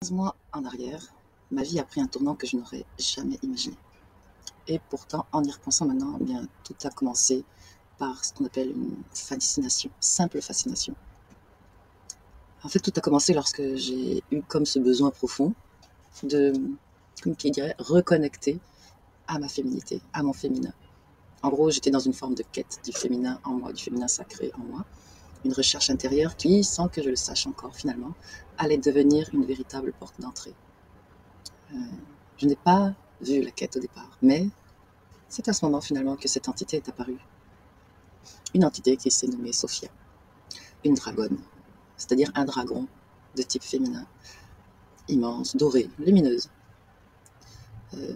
15 mois en arrière, ma vie a pris un tournant que je n'aurais jamais imaginé. Et pourtant, en y repensant maintenant, eh bien, tout a commencé par ce qu'on appelle une fascination, simple fascination. En fait, tout a commencé lorsque j'ai eu comme ce besoin profond de, comme qui dirait, reconnecter à ma féminité, à mon féminin. En gros, j'étais dans une forme de quête du féminin en moi, du féminin sacré en moi, une recherche intérieure qui, sans que je le sache encore finalement, allait devenir une véritable porte d'entrée. Je n'ai pas vu la quête au départ, mais c'est à ce moment finalement que cette entité est apparue. Une entité qui s'est nommée Sophia, une dragonne, c'est-à-dire un dragon de type féminin, immense, doré, lumineuse.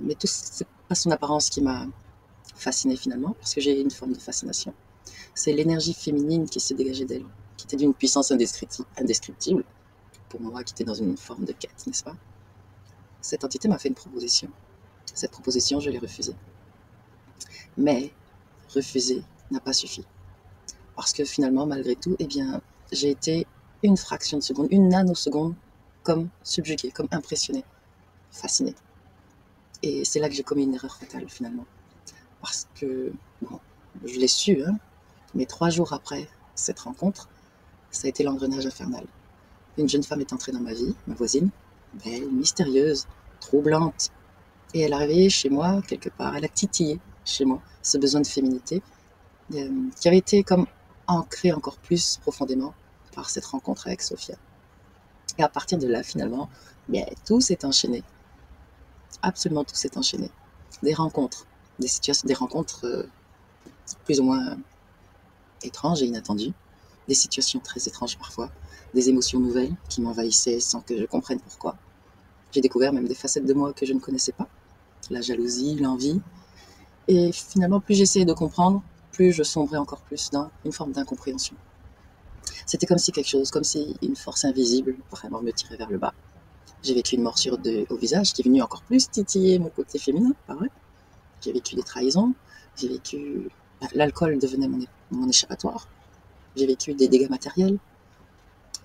Mais tout, c'est pas son apparence qui m'a fascinée finalement, parce que j'ai une forme de fascination. C'est l'énergie féminine qui s'est dégagée d'elle, qui était d'une puissance indescriptible, pour moi qui était dans une forme de quête, n'est-ce pas? Cette entité m'a fait une proposition. Cette proposition, je l'ai refusée. Mais refuser n'a pas suffi. Parce que finalement, malgré tout, eh bien, j'ai été une fraction de seconde, une nanoseconde, comme subjuguée, comme impressionnée, fascinée. Et c'est là que j'ai commis une erreur fatale, finalement. Parce que, bon, je l'ai su, hein, mais 3 jours après cette rencontre, ça a été l'engrenage infernal. Une jeune femme est entrée dans ma vie, ma voisine, belle, mystérieuse, troublante. Et elle est arrivée chez moi, quelque part, elle a titillé chez moi ce besoin de féminité, qui avait été comme ancré encore plus profondément par cette rencontre avec Sophia. Et à partir de là, finalement, bien, tout s'est enchaîné. Absolument tout s'est enchaîné. Des rencontres, des situations, des rencontres plus ou moins étranges et inattendues, des situations très étranges parfois, des émotions nouvelles qui m'envahissaient sans que je comprenne pourquoi. J'ai découvert même des facettes de moi que je ne connaissais pas, la jalousie, l'envie. Et finalement, plus j'essayais de comprendre, plus je sombrais encore plus dans une forme d'incompréhension. C'était comme si quelque chose, comme si une force invisible vraiment me tirait vers le bas. J'ai vécu une morsure au visage qui est venue encore plus titiller mon côté féminin, pas vrai? J'ai vécu des trahisons, j'ai vécu... L'alcool devenait mon échappatoire. J'ai vécu des dégâts matériels.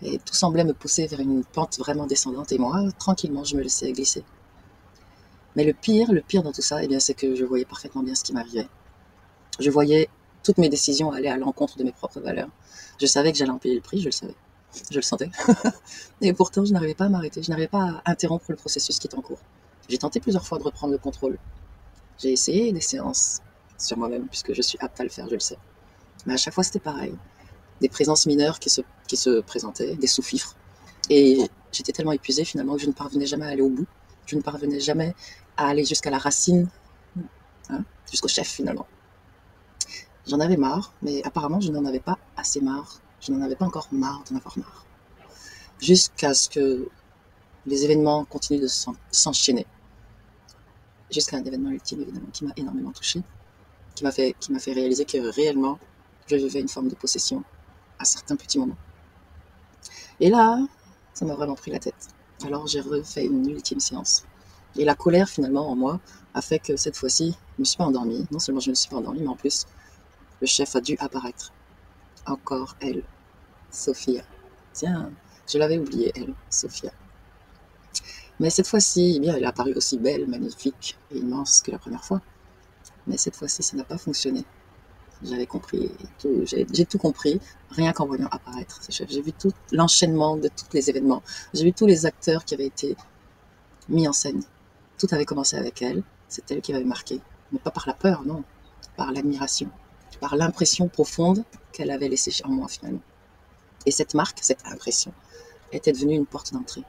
Et tout semblait me pousser vers une pente vraiment descendante. Et moi, tranquillement, je me laissais glisser. Mais le pire dans tout ça, eh bien, c'est que je voyais parfaitement bien ce qui m'arrivait. Je voyais toutes mes décisions aller à l'encontre de mes propres valeurs. Je savais que j'allais en payer le prix, je le savais. Je le sentais. Et pourtant, je n'arrivais pas à m'arrêter. Je n'arrivais pas à interrompre le processus qui est en cours. J'ai tenté plusieurs fois de reprendre le contrôle. J'ai essayé des séances sur moi-même, puisque je suis apte à le faire, je le sais. Mais à chaque fois, c'était pareil. Des présences mineures qui se présentaient, des sous-fifres. Et j'étais tellement épuisée, finalement, que je ne parvenais jamais à aller au bout. Je ne parvenais jamais à aller jusqu'à la racine, hein, jusqu'au chef, finalement. J'en avais marre, mais apparemment, je n'en avais pas assez marre. Je n'en avais pas encore marre d'en avoir marre. Jusqu'à ce que les événements continuent de s'enchaîner. Jusqu'à un événement ultime, évidemment, qui m'a énormément touchée, qui m'a fait réaliser que réellement, je vivais une forme de possession à certains petits moments. Et là, ça m'a vraiment pris la tête. Alors j'ai refait une ultime séance. Et la colère, finalement, en moi, a fait que cette fois-ci, je ne me suis pas endormie. Non seulement je ne me suis pas endormie, mais en plus, le chef a dû apparaître. Encore elle, Sophia. Tiens, je l'avais oubliée, elle, Sophia. Mais cette fois-ci, eh bien, elle est apparue aussi belle, magnifique et immense que la première fois. Mais cette fois-ci, ça n'a pas fonctionné. J'avais compris tout, j'ai tout compris, rien qu'en voyant apparaître ce chef. J'ai vu tout l'enchaînement de tous les événements. J'ai vu tous les acteurs qui avaient été mis en scène. Tout avait commencé avec elle. C'est elle qui m'avait marqué. Mais pas par la peur, non. Par l'admiration. Par l'impression profonde qu'elle avait laissée en moi, finalement. Et cette marque, cette impression, était devenue une porte d'entrée.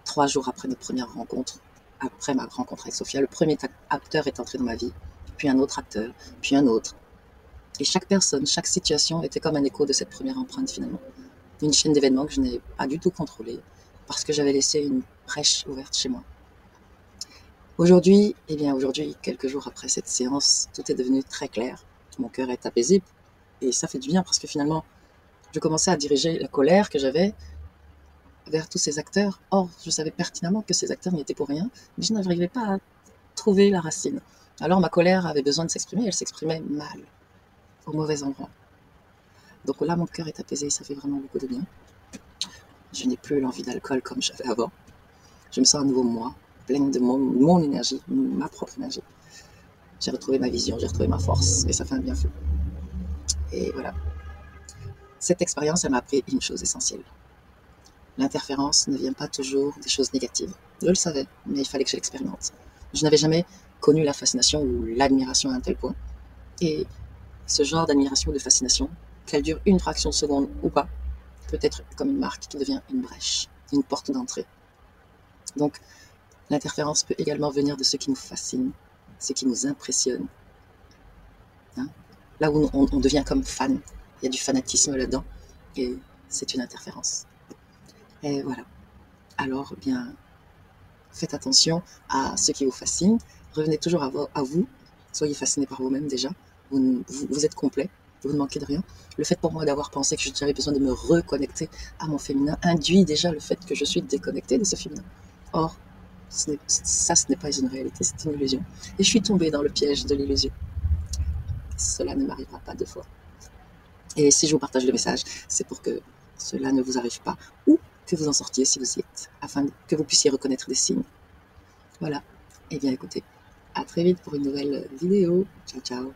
3 jours après notre première rencontre, après ma rencontre avec Sophia, le premier acteur est entré dans ma vie, puis un autre acteur, puis un autre. Et chaque personne, chaque situation était comme un écho de cette première empreinte finalement. Une chaîne d'événements que je n'ai pas du tout contrôlée, parce que j'avais laissé une brèche ouverte chez moi. Aujourd'hui, eh bien aujourd'hui, quelques jours après cette séance, tout est devenu très clair. Mon cœur est apaisé, et ça fait du bien parce que finalement, je commençais à diriger la colère que j'avais vers tous ces acteurs. Or, je savais pertinemment que ces acteurs n'y étaient pour rien, mais je n'arrivais pas à trouver la racine. Alors ma colère avait besoin de s'exprimer, elle s'exprimait mal, au mauvais endroit. Donc là, mon cœur est apaisé, ça fait vraiment beaucoup de bien. Je n'ai plus l'envie d'alcool comme j'avais avant. Je me sens à nouveau moi, pleine de mon énergie, ma propre énergie. J'ai retrouvé ma vision, j'ai retrouvé ma force, et ça fait un bien fou. Et voilà. Cette expérience, elle m'a appris une chose essentielle. L'interférence ne vient pas toujours des choses négatives. Je le savais, mais il fallait que je l'expérimente. Je n'avais jamais connu la fascination ou l'admiration à un tel point. Et ce genre d'admiration ou de fascination, qu'elle dure une fraction de seconde ou pas, peut être comme une marque qui devient une brèche, une porte d'entrée. Donc, l'interférence peut également venir de ce qui nous fascine, ce qui nous impressionne. Hein? Là où on devient comme fan, il y a du fanatisme là-dedans, et c'est une interférence. Et voilà. Alors, bien, faites attention à ce qui vous fascine, revenez toujours à vous, soyez fasciné par vous-même déjà, vous êtes complet, vous ne manquez de rien. Le fait pour moi d'avoir pensé que j'avais besoin de me reconnecter à mon féminin induit déjà le fait que je suis déconnectée de ce féminin. Or, ce n'est pas une réalité, c'est une illusion. Et je suis tombée dans le piège de l'illusion. Cela ne m'arrivera pas deux fois. Et si je vous partage le message, c'est pour que cela ne vous arrive pas, ou que vous en sortiez si vous y êtes, afin que vous puissiez reconnaître des signes. Voilà. Eh bien écoutez, à très vite pour une nouvelle vidéo. Ciao, ciao.